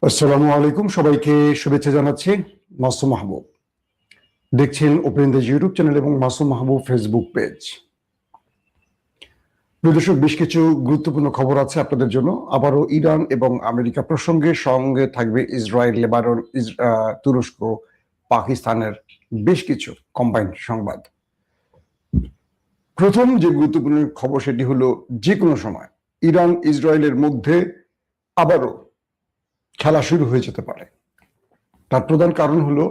আসসালামু আলাইকুম, সবাইকে শুভেচ্ছা জানাচ্ছি। মাসুম মাহবুব দেখছেন ওপেন দ্য ইউটিউব চ্যানেল এবং মাসুম মাহবুব ফেসবুক পেজ। প্রিয় দর্শক, বেশ কিছু গুরুত্বপূর্ণ খবর আছে আপনাদের জন্য। আবারও ইরান এবং আমেরিকা প্রসঙ্গে সঙ্গে থাকবে ইসরায়েল, লেবানন, তুরস্ক, পাকিস্তানের বেশ কিছু কম্বাইন্ড সংবাদ। প্রথম যে গুরুত্বপূর্ণ খবর সেটি হলো, যে কোনো সময় ইরান ইসরায়েলের মধ্যে আবারও খেলা শুরু হয়ে যেতে পারে। তার প্রধান কারণ হলো,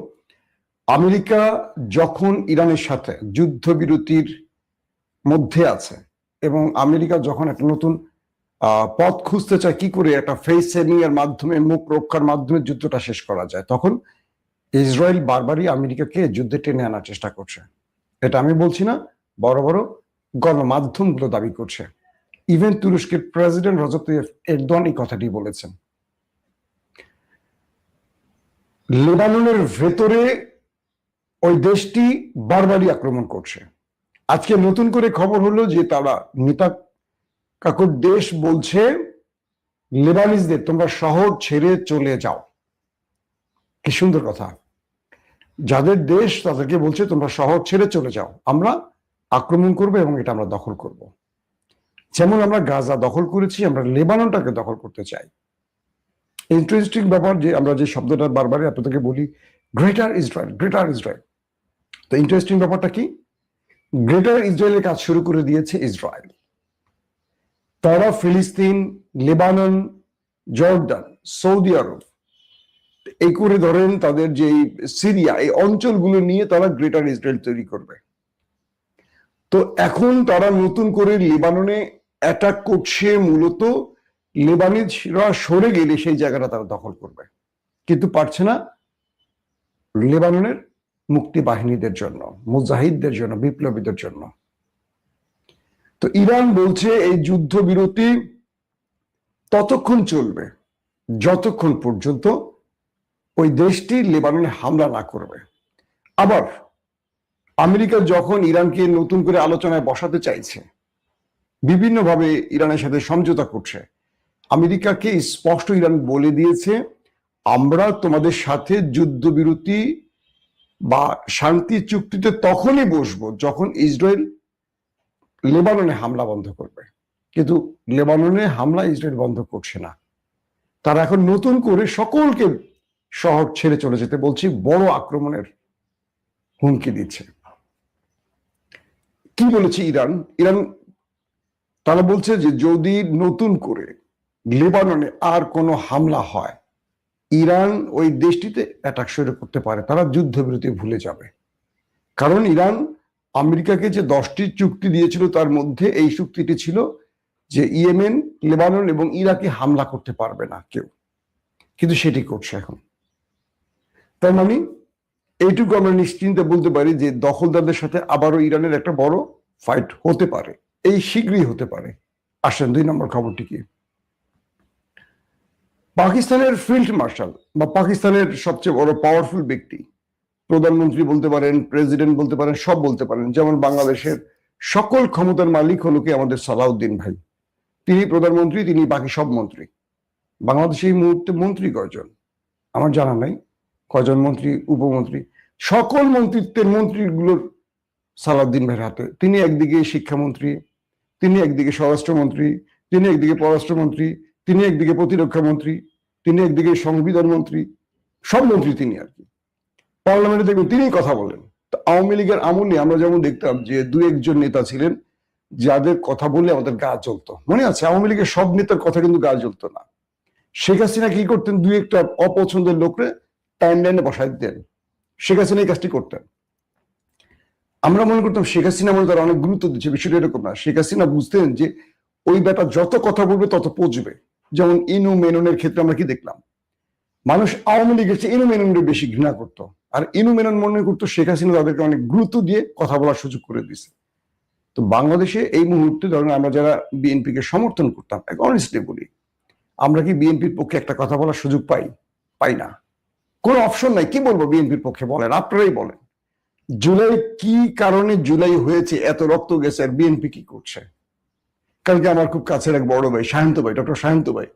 আমেরিকা যখন ইরানের সাথে যুদ্ধবিরতির মধ্যে আছে এবং আমেরিকা যখন একটা নতুন পথ খুঁজতে চায় কি করে একটা ফেস সেভিং এর মাধ্যমে, মুখ রক্ষার মাধ্যমে যুদ্ধটা শেষ করা যায়, তখন ইসরায়েল বারবারই আমেরিকাকে যুদ্ধে টেনে আনার চেষ্টা করছে। এটা আমি বলছি না, বড় বড় গণমাধ্যমগুলো দাবি করছে। ইভেন তুরস্কের প্রেসিডেন্ট রজব তাইয়্যিপ এরদোয়ান এই কথাটি বলেছেন। লেবাননের ভেতরে ওই দেশটি বারবারই আক্রমণ করছে। আজকে নতুন করে খবর হলো যে তারা নেতা কাকুর দেশ বলছে লেবানিজদের তোমরা শহর ছেড়ে চলে যাও। কি সুন্দর কথা! যাদের দেশ তাদেরকে বলছে তোমরা শহর ছেড়ে চলে যাও, আমরা আক্রমণ করবো এবং এটা আমরা দখল করব। যেমন আমরা গাজা দখল করেছি, আমরা লেবাননটাকে দখল করতে চাই। ইন্টারেস্টিং ব্যাপার যে আমরা যে শব্দটা বারবারই আপনাদেরকে বলি, গ্রেটার ইসরায়েল, গ্রেটার ইসরায়েল। তো ইন্টারেস্টিং ব্যাপারটা কি, গ্রেটার ইসরায়েলের কাজ শুরু করে দিয়েছে ইসরায়েল। তারা ফিলিস্তিন, লেবানন, জর্ডান, সৌদি আরব, এই করে ধরেন তাদের যে সিরিয়া, এই অঞ্চলগুলো নিয়ে তারা গ্রেটার ইসরায়েল তৈরি করবে। তো এখন তারা নতুন করে লেবাননে অ্যাটাক করছে, মূলত লেবানিজরা সরে গেলে সেই জায়গাটা তারা দখল করবে, কিন্তু পারছে না লেবাননের মুক্তি বাহিনীদের জন্য, মুজাহিদদের জন্য, বিপ্লবীদের জন্য। তো ইরান বলছে এই যুদ্ধবিরতি ততক্ষণ চলবে যতক্ষণ পর্যন্ত ওই দেশটি লেবাননে হামলা না করবে। আবার আমেরিকা যখন ইরানকে নতুন করে আলোচনায় বসাতে চাইছে, বিভিন্নভাবে ইরানের সাথে সমঝোতা করছে, আমেরিকাকে স্পষ্ট ইরান বলে দিয়েছে, আমরা তোমাদের সাথে যুদ্ধবিরতি বা শান্তি চুক্তিতে তখনই বসবো যখন ইসরায়েল লেবাননে হামলা বন্ধ করবে। কিন্তু লেবাননে হামলা ইসরায়েল বন্ধ করছে না। তারা এখন নতুন করে সকলকে শহর ছেড়ে চলে যেতে বলছি, বড় আক্রমণের হুমকি দিচ্ছে। কি বলেছে ইরান? ইরান তারা বলছে যে যদি নতুন করে লেবাননে আর কোনো হামলা হয়, ইরান ওই দেশটিতে অ্যাটাক শুরু করতে পারে, তারা যুদ্ধবিরতি ভুলে যাবে। কারণ ইরান আমেরিকাকে যে 10টি চুক্তি দিয়েছিল তার মধ্যে এই চুক্তিটি ছিল যে ইয়েমেন, লেবানন এবং ইরাকে হামলা করতে পারবে না কেউ, কিন্তু সেটি করছে এখন। তার মানে এইটুকু আমরা নিশ্চিন্তে বলতে পারি যে দখলদারদের সাথে আবারও ইরানের একটা বড় ফাইট হতে পারে, এই শীঘ্রই হতে পারে। আসেন 2 নম্বর খবরটি কি, পাকিস্তানের ফিল্ড মার্শাল বা পাকিস্তানের সবচেয়ে বড় পাওয়ারফুল ব্যক্তি, প্রধানমন্ত্রী বলতে পারেন, প্রেসিডেন্ট বলতে পারেন, সব বলতে পারেন, যেমন বাংলাদেশের সকল ক্ষমতার মালিক হলো কি আমাদের সালাউদ্দিন ভাই। তিনি প্রধানমন্ত্রী, তিনি বাকি সব মন্ত্রী। বাংলাদেশে এই মুহূর্তে মন্ত্রী কয়জন আমার জানা নাই, কয়জন মন্ত্রী, উপমন্ত্রী, সকল মন্ত্রিত্বের মন্ত্রীগুলোর সালাউদ্দিন ভাইয়ের হাতে। তিনি একদিকে শিক্ষামন্ত্রী, তিনি একদিকে স্বরাষ্ট্রমন্ত্রী, তিনি একদিকে পররাষ্ট্রমন্ত্রী, তিনি একদিকে প্রতিরক্ষা মন্ত্রী, তিনি একদিকে সংবিধান মন্ত্রী, সব মন্ত্রী তিনি আর কি। পার্লামেন্টে দেখবেন তিনি কথা বলেন। তো আওয়ামী লীগের আমলে আমরা যেমন দেখতাম যে 2-1 নেতা ছিলেন যাদের কথা বললে আমাদের গা জ্বলতো, মনে আছে? আওয়ামী লীগের সব নেতার কথা কিন্তু গা জ্বলতো না। শেখ হাসিনা কি করতেন, 2-1টা অপছন্দের লোকরে টাইমলাইনে বসাই দিতেন। শেখ হাসিনা এই কাজটি করতেন। আমরা মনে করতাম শেখ হাসিনা মনে তারা অনেক গুরুত্ব দিচ্ছে, বিষয়টা এরকম না। শেখ হাসিনা বুঝতেন যে ওই বেটা যত কথা বলবে তত পচবে। যেমন ইনু মেননের ক্ষেত্রে আমরা কি দেখলাম, মানুষ আওয়ামী লীগের চেয়ে ইনু মেননের বেশি ঘৃণা করতো, আর ইনু মেনন মনে করতো শেখ হাসিনা তাদেরকে অনেক গুরুত্ব দিয়ে কথা বলার সুযোগ করে দিছে। তো বাংলাদেশে এই মুহূর্তে ধরেন আমরা যারা বিএনপি কে সমর্থন করতাম, অনেস্টলি বলি, আমরা কি বিএনপির পক্ষে একটা কথা বলার সুযোগ পাই? পাই না, কোনো অপশন নাই। কি বলবো বিএনপির পক্ষে? বলেন, আপনারাই বলেন। জুলাই কি কারণে জুলাই হয়েছে, এত রক্ত গেছে, আর বিএনপি কি করছে? কালকে আমার খুব কাছের এক বড় ভাই, সায়ন্ত ভাই, ডক্টর সায়ন্ত ভাই,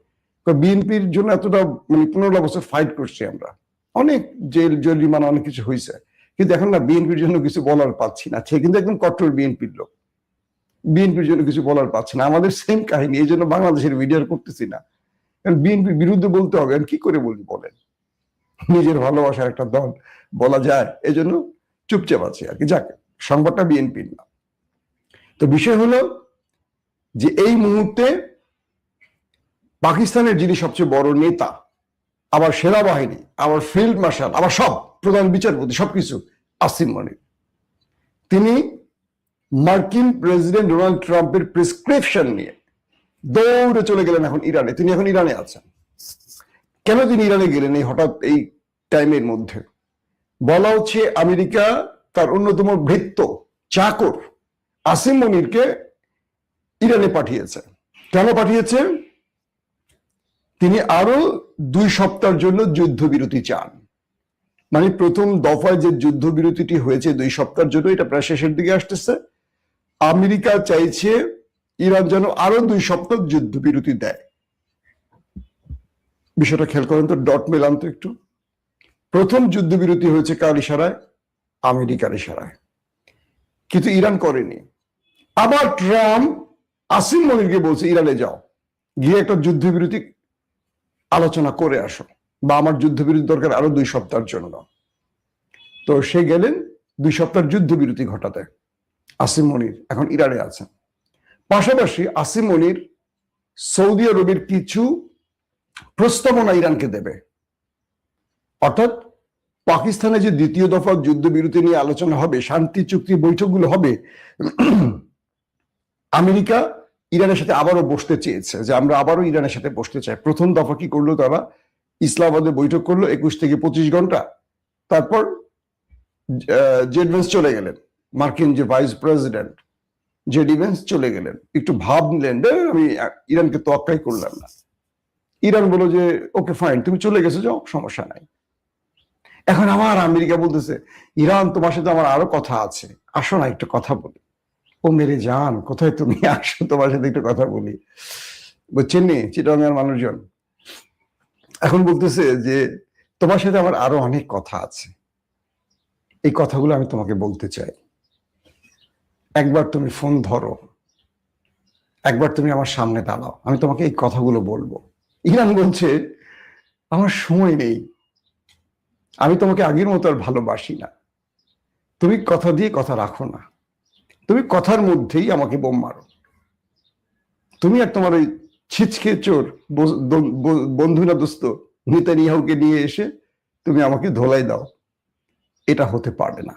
বিএনপির জন্য এতটা মানে 15 বছর ফাইট করছি আমরা, অনেক জেল জরিমানা অনেক কিছু হয়েছে, কিন্তু এখন না বিএনপির জন্য কিছু বলার পাচ্ছি না। সে কিন্তু একদম কট্টর বিএনপির লোক, বিএনপির জন্য কিছু বলার পাচ্ছি না। আমাদের সেম কাহিনী, এই জন্য বাংলাদেশের ভিডিও করতেছি না, কারণ বিএনপির বিরুদ্ধে বলতে হবে, আর কি করে বলি বলেন, নিজের ভালোবাসার একটা দল বলা যায়, এই জন্য চুপচাপ আছে আর কি। যাক, সংবাদটা বিএনপির না। তো বিষয় হলো যে এই মুহূর্তে পাকিস্তানের যিনি সবচেয়ে বড় নেতা, আবার সেনাবাহিনী, আবার ফিল্ড মার্শাল, আবার সব প্রধান বিচারপতি, সবকিছু, আসিম মনির, তিনি মার্কিন প্রেসিডেন্ট ডোনাল্ড ট্রাম্পের প্রেসক্রিপশন নিয়ে দৌড়ে চলে গেলেন এখন ইরানে। তিনি এখন ইরানে আছেন। কেন তিনি ইরানে গেলেন এই হঠাৎ এই টাইমের মধ্যে? বলা হচ্ছে আমেরিকা তার অন্যতম ভৃত্য চাকর আসিম মনিরকে ইরানে পাঠিয়েছে। কেন পাঠিয়েছে? তিনি আরো 2 সপ্তাহের জন্য যুদ্ধবিরতি চান। মানে প্রথম দফায় যে যুদ্ধবিরতিটি হয়েছে 2 সপ্তাহের জন্য, এটা প্রায় শেষের দিকে আসতেছে। আমেরিকা চাইছে ইরান যেন আরো 2 সপ্তাহ যুদ্ধবিরতি দেয়। বিষয়টা খেয়াল করেন তো, ডট মেলান তো একটু। প্রথম যুদ্ধবিরতি হয়েছে কার ইশারায়? আমেরিকার ইশারায়, কিন্তু ইরান করেনি। আবার ট্রাম্প আসিম মনিরকে বলছে ইরানে যাও, গিয়ে একটা যুদ্ধবিরতি আলোচনা করে আসো, বা আমার যুদ্ধবিরতি দরকার আরো 2 সপ্তাহের জন্য। তো সে গেলেন 2 সপ্তাহের যুদ্ধবিরতি ঘটাতে। আসিম মনির এখন ইরানে আছেন। পাশাপাশি আসিম মনির সৌদি আরবের কিছু প্রস্তাবনা ইরানকে দেবে, অর্থাৎ পাকিস্তানে যে 2য় দফা যুদ্ধবিরতি নিয়ে আলোচনা হবে, শান্তি চুক্তি বৈঠকগুলো হবে, আমেরিকা ইরানের সাথে আবারও বসতে চেয়েছে, যে আমরা আবারও ইরানের সাথে বসতে চাই। প্রথম দফা কি করলো তারা? ইসলামাবাদে বৈঠক করলো 21 থেকে 25 ঘন্টা। তারপর জেড ভেন্স চলে গেলেন, মার্কিন যে ভাইস প্রেসিডেন্ট জেড ভেন্স চলে গেলেন, একটু ভাব নিলেন, আমি ইরানকে তোয়াক্কাই করলাম না। ইরান বলল যে ওকে ফাইন, তুমি চলে গেছো, যাও, সমস্যা নাই। এখন আমার আমেরিকা বলতেছে ইরান তোমার সাথে আমার আরো কথা আছে, আসো না একটু কথা বলি। ও মেরে জান, কোথায় তুমি, আসো তোমার সাথে একটু কথা বলি। বুঝছেন নি চিটাগাঙ্গের মানুষজন? এখন বলতেছে যে তোমার সাথে আমার আরো অনেক কথা আছে, এই কথাগুলো আমি তোমাকে বলতে চাই, একবার তুমি ফোন ধরো, একবার তুমি আমার সামনে দাঁড়াও, আমি তোমাকে এই কথাগুলো বলবো। ইরান বলছে আমার সময় নেই, আমি তোমাকে আগের মতো আর ভালোবাসি না, তুমি কথা দিয়ে কথা রাখো না, তুমি কথার মধ্যেই আমাকে বোম মারো, তুমি আর তোমার ওই ছিচকে চোর বন্ধু না দোস্ত নেতানিয়াহুকে নিয়ে এসে তুমি আমাকে ধোলাই দাও, এটা হতে পারবে না।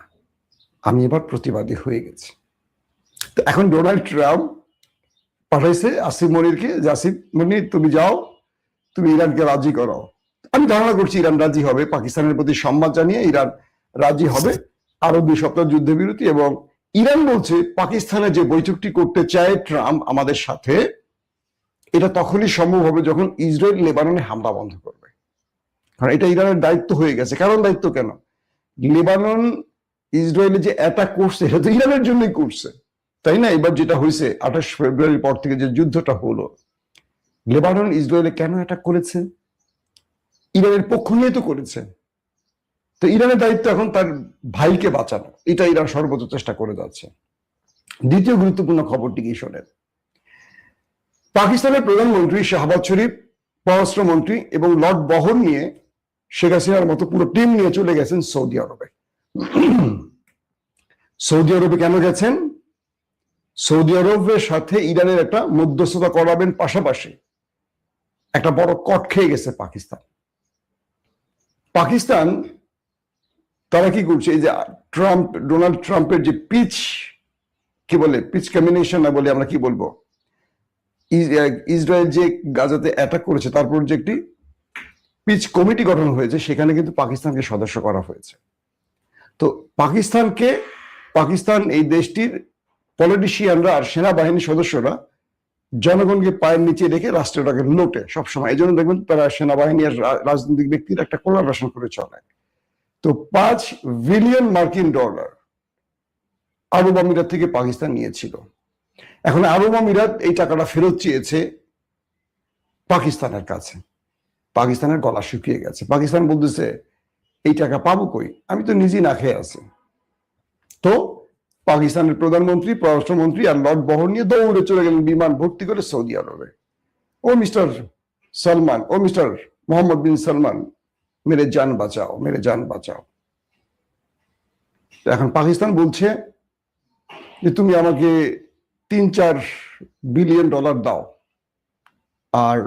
আমি এবার প্রতিবাদী হয়ে গেছি। তো এখন ডোনাল্ড ট্রাম্প পাঠাইছে আসিম মনিরকে, যে আসিম মনির তুমি যাও, তুমি ইরানকে রাজি করাও। আমি ধারণা করছি ইরান রাজি হবে, পাকিস্তানের প্রতি সম্মান জানিয়ে ইরান রাজি হবে, আরো 2 সপ্তাহ যুদ্ধবিরতি। এবং ইরান বলছে পাকিস্তানে যে বৈঠকটি করতে চায় ট্রাম্প আমাদের সাথে, এটা তখনই সম্ভব হবে যখন ইসরায়েল লেবাননে হামলা বন্ধ করবে, কারণ এটা ইরানের দায়িত্ব হয়ে গেছে। কারণ দায়িত্ব কেন? লেবানন ইসরায়েলে যে অ্যাটাক করছে এটা তো ইরানের জন্যই করছে, তাই না? এবার যেটা হয়েছে 28 ফেব্রুয়ারির পর থেকে যে যুদ্ধটা হলো, লেবানন ইসরায়েলে কেন অ্যাটাক করেছে? ইরানের পক্ষ নিয়ে তো করেছে। তো ইরানের দায়িত্ব এখন তার ভাইকে বাঁচানো, এটা ইরান সর্বোচ্চ চেষ্টা করে যাচ্ছে। দ্বিতীয় গুরুত্বপূর্ণ খবরটি কি শোনেন। পাকিস্তানের প্রধানমন্ত্রী শাহবাজ শরীফ, পররাষ্ট্রমন্ত্রী এবং লর্ড বহর নিয়ে শেখ হাসিনার মতো পুরো টিম নিয়ে চলে গেছেন সৌদি আরবে। সৌদি আরবে কেন গেছেন? সৌদি আরবের সাথে ইরানের একটা মধ্যস্থতা করাবেন, পাশাপাশি একটা বড় কট খেয়ে গেছে পাকিস্তান। পাকিস্তান তারা কি করছে, এই যে ডোনাল্ড ট্রাম্পের যে পিচ, কি বলে, পিচ কম্বিনেশন না বলে আমরা কি বলবো, ইসরায়েল যে গাজাতে অ্যাটাক করেছে, তারপর যে একটি পিচ কমিটি গঠন হয়েছে, সেখানে কিন্তু পাকিস্তানকে সদস্য করা হয়েছে। তো পাকিস্তান এই দেশটির পলিটিশিয়ানরা আর সেনাবাহিনীর সদস্যরা জনগণকে পায়ের নিচে রেখে রাষ্ট্রটাকে লোটে সবসময়। এই জন্য দেখবেন তারা সেনাবাহিনী আর রাজনৈতিক ব্যক্তির একটা কোলাবরেশন করে চলে। তো $5 বিলিয়ন মার্কিন আরব আমিরাত থেকে পাকিস্তান নিয়েছিল। এখন আরব আমিরাত এই টাকাটা ফেরত চেয়েছে পাকিস্তানের কাছে। পাকিস্তানের গলা শুকিয়ে গেছে। পাকিস্তান বলতেছে এই টাকা পাবো কই, আমি তো নিজেই না খেয়ে আছি। তো পাকিস্তানের প্রধানমন্ত্রী, পররাষ্ট্রমন্ত্রী আর লর্ড বহর নিয়ে দৌড়ে চলে গেলেন বিমান ভর্তি করে সৌদি আরবে। ও মিস্টার সালমান, ও মিস্টার মোহাম্মদ বিন সালমান, মেরে জান বাঁচাও, মেরে জান বাঁচাও। এখন পাকিস্তান বলছে যে তুমি আমাকে 3-4 বিলিয়ন ডলার দাও, আর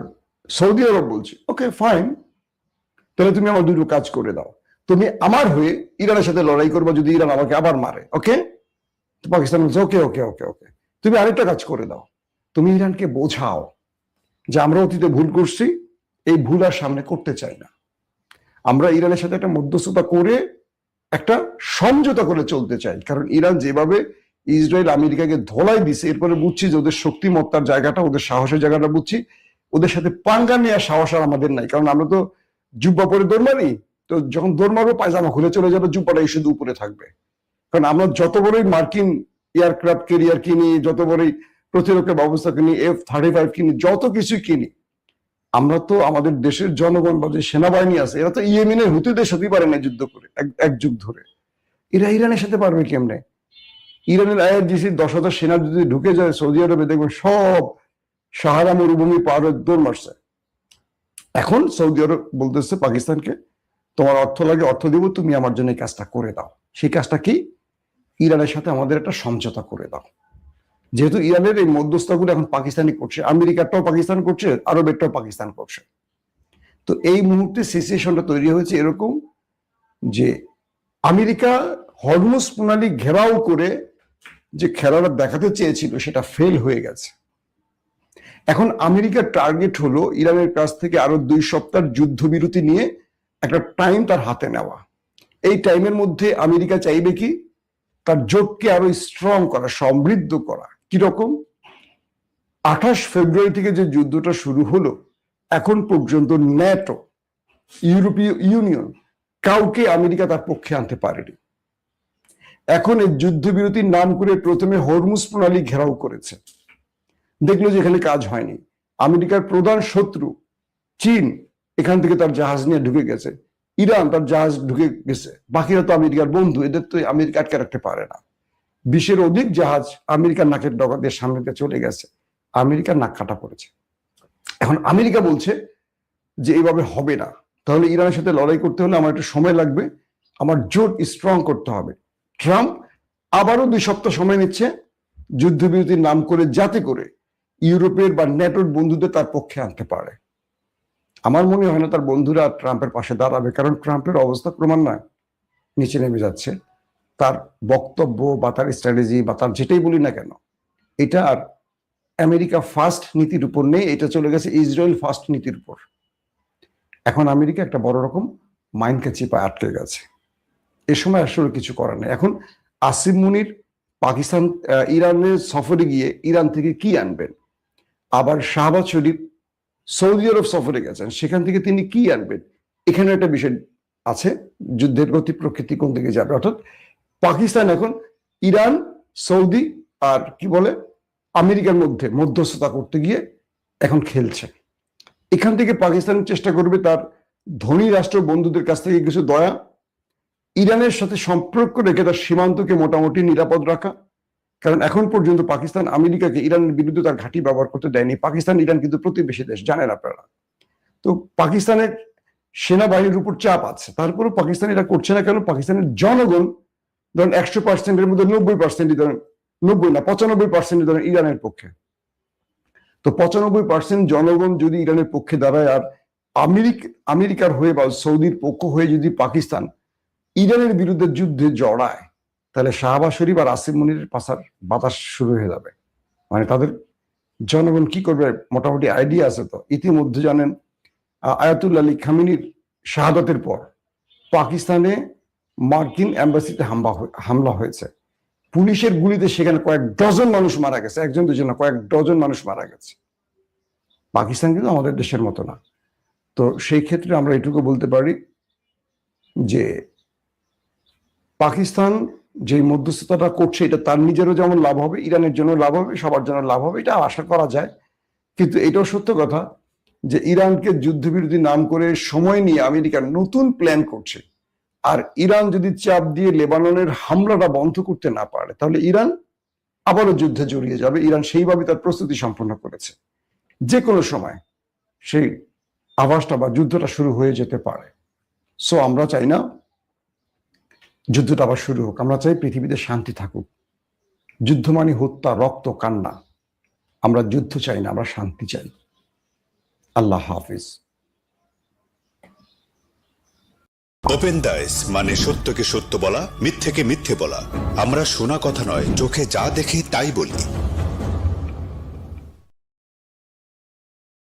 সৌদি আরব বলছে ওকে ফাইন, তাহলে তুমি আমার দুটো কাজ করে দাও। তুমি আমার হয়ে ইরানের সাথে লড়াই করবে যদি ইরান আমাকে আবার মারে, ওকে? তো পাকিস্তান বলছে ওকে ওকে ওকে ওকে। তুমি আরেকটা কাজ করে দাও, তুমি ইরানকে বোঝাও যে আমরা অতীতে ভুল করছি, এই ভুল আর সামনে করতে চাই না। আমরা ইরানের সাথে একটা মধ্যস্থতা করে একটা সমঝোতা করে চলতে চাই, কারণ ইরান যেভাবে ইসরায়েল আমেরিকাকে ধোলাই দিছে, এরপরে বুঝছি যে ওদের শক্তিমত্তার জায়গাটা, ওদের সাহসের জায়গাটা বুঝছি। ওদের সাথে পাঙ্গা নেওয়ার সাহস আর আমাদের নাই, কারণ আমরা তো জুব্বা পরে দৌড় মারি, তো যখন দৌড় মারবো পায়জামা খুলে চলে যাবে, জুব্বাটা শুধু উপরে থাকবে। কারণ আমরা যত বড়ই মার্কিন এয়ারক্রাফট ক্যারিয়ার কিনি, যত বড়ই প্রতিরক্ষা ব্যবস্থা কিনি, F-35 কিনি, যত কিছু কিনি, আমরা তো আমাদের দেশের জনগণ বা যে সেনাবাহিনী আছে, এরা তো ইয়েমেনের হুতিদের সাথে পারে না যুদ্ধ করে এক যুগ ধরে। এরা ইরানের সাথে পারবে কেমনে? ইরানের IRGC 10,000 সেনা যদি ঢুকে যায় সৌদি আরবে, দেখবেন সব সাহারা মরুভূমি পার হয়ে দৌড় মারছে। এখন সৌদি আরব বলতেছে পাকিস্তানকে তোমার অর্থ লাগে, অর্থ দিব, তুমি আমার জন্য এই কাজটা করে দাও। সেই কাজটা কি? ইরানের সাথে আমাদের একটা সমঝোতা করে দাও। যেহেতু ইরানের এই মধ্যস্থতাগুলো এখন পাকিস্তানি করছে, আমেরিকাটাও পাকিস্তান করছে, আরবেরটাও পাকিস্তান করছে। তো এই মুহূর্তে সিচুয়েশনটা তৈরি হয়েছে এরকম যে আমেরিকা হরমুজ প্রণালী ঘেরাও করে যে খেলাটা দেখাতে চেয়েছিল সেটা ফেল হয়ে গেছে। এখন আমেরিকার টার্গেট হলো ইরানের কাছ থেকে আরো 2 সপ্তাহ যুদ্ধবিরতি নিয়ে একটা টাইম তার হাতে নেওয়া। এই টাইমের মধ্যে আমেরিকা চাইবে কি, তার জোটকে আরো স্ট্রং করা, সমৃদ্ধ করা। কিরকম? 28 ফেব্রুয়ারি থেকে যে যুদ্ধটা শুরু হলো, এখন পর্যন্ত ন্যাটো, ইউরোপীয় ইউনিয়ন কাউকে আমেরিকা তার পক্ষে আনতে পারেনি। এখন এই যুদ্ধবিরতির নাম করে প্রথমে হরমুজ প্রণালী ঘেরাও করেছে, দেখলো যে এখানে কাজ হয়নি। আমেরিকার প্রধান শত্রু চীন এখান থেকে তার জাহাজ নিয়ে ঢুকে গেছে, ইরান তার জাহাজ ঢুকে গেছে, বাকিরা তো আমেরিকার বন্ধু, এদের তো আমেরিকা আটকে রাখতে পারে না। 20-এর অধিক জাহাজ আমেরিকার নাকের ডগা দিয়ে সামনে দিয়ে চলে গেছে, আমেরিকার নাক কাটা পড়েছে। এখন আমেরিকা বলছে যে এইভাবে হবে না, তাহলে ইরানের সাথে লড়াই করতে হলে আমার একটু সময় লাগবে, আমার জোট স্ট্রং করতে হবে। ট্রাম্প আবারও 2 সপ্তাহ সময় নিচ্ছে যুদ্ধবিরতির নাম করে, যাতে করে ইউরোপের বা ন্যাটোর বন্ধুদের তার পক্ষে আনতে পারে। আমার মনে হয় না তার বন্ধুরা ট্রাম্পের পাশে দাঁড়াবে, কারণ ট্রাম্পের অবস্থা ক্রমান্বয়ে নিচে নেমে যাচ্ছে। তার বক্তব্য বা তার স্ট্র্যাটেজি বা তার যেটাই বলি না কেন, এটা আর আমেরিকা ফার্স্ট নীতির উপর নেই, এটা চলে গেছে ইসরায়েল ফার্স্ট নীতির উপর। এখন আমেরিকা একটা বড় রকম মাইন্ডকে চিপায় আটকে গেছে। এ সময় আসলে কিছু করার নেই। এখন আসিম মুনির পাকিস্তান ইরানের সফরে গিয়ে ইরান থেকে কি আনবেন? আবার শাহবাজ শরীফ সৌদি আরব সফরে গেছেন, সেখান থেকে তিনি কি আনবেন? এখানে একটা বিষয় আছে, যুদ্ধের গতি প্রকৃতি কোন দিকে যাবে। অর্থাৎ পাকিস্তান এখন ইরান, সৌদি আর কি বলে আমেরিকার মধ্যে মধ্যস্থতা করতে গিয়ে এখন খেলছে। এখান থেকে পাকিস্তান চেষ্টা করবে তার ধনী রাষ্ট্র বন্ধুদের কাছ থেকে কিছু দয়া, ইরানের সাথে সম্পর্ক রেখে তার সীমান্তকে মোটামুটি নিরাপদ রাখা। কারণ এখন পর্যন্ত পাকিস্তান আমেরিকাকে ইরানের বিরুদ্ধে তার ঘাঁটি ব্যবহার করতে দেয়নি। পাকিস্তান ইরান কিন্তু প্রতিবেশী দেশ, জানেন আপনারা। তো পাকিস্তানের সেনাবাহিনীর উপর চাপ আছে, তারপরেও পাকিস্তান এটা করছে না কেন? পাকিস্তানের জনগণ ধরেন 100%-এর মধ্যে 90%, ধরেন 90 না 95% ধরেন ইরানের পক্ষে। তো 95% জনগণ যদি ইরানের পক্ষে দাঁড়ায় আর আমেরিকার হয়ে বা সৌদির পক্ষ হয়ে যদি পাকিস্তান ইরানের বিরুদ্ধে যুদ্ধে জড়ায়, তাহলে শাহবাজ শরীফ আর আসিম মুনিরের পাশার বাতাস শুরু হয়ে যাবে। মানে তাদের জনগণ কি করবে মোটামুটি আইডিয়া আছে। তো ইতিমধ্যে জানেন আয়াতুল্লাহ আলী খামেনির শাহাদাতের পর পাকিস্তানে মার্কিন এম্বাসিতে হামলা হয়েছে, পুলিশের গুলিতে সেখানে কয়েক ডজন মানুষ মারা গেছে, 1-2 না, কয়েক ডজন মানুষ মারা গেছে। পাকিস্তান কিন্তু আমাদের দেশের মতো না। তো সেই ক্ষেত্রে আমরা এটুকু বলতে পারি যে পাকিস্তান যে মধ্যস্থতাটা করছে, এটা তার নিজেরও যেমন লাভ হবে, ইরানের জন্য লাভ হবে, সবার জন্য লাভ হবে, এটা আশা করা যায়। কিন্তু এটাও সত্য কথা যে ইরানকে যুদ্ধবিরতি নাম করে সময় নিয়ে আমেরিকা নতুন প্ল্যান করছে, আর ইরান যদি চাপ দিয়ে লেবাননের হামলাটা বন্ধ করতে না পারে তাহলে ইরান আবারও যুদ্ধে জড়িয়ে যাবে। ইরান সেইভাবে তার প্রস্তুতি সম্পন্ন করেছে, যে কোনো সময় সেই আভাসটা বা যুদ্ধটা শুরু হয়ে যেতে পারে। সো আমরা চাই না যুদ্ধটা আবার শুরু হোক, আমরা চাই পৃথিবীতে শান্তি থাকুক। যুদ্ধ মানে হত্যা, রক্ত, কান্না। আমরা যুদ্ধ চাই না, আমরা শান্তি চাই। আল্লাহ হাফিজ। ওপেন দাইস মানে সত্যকে সত্য বলা, মিথ্যেকে মিথ্যে বলা। আমরা শোনা কথা নয়, চোখে যা দেখি তাই বলি।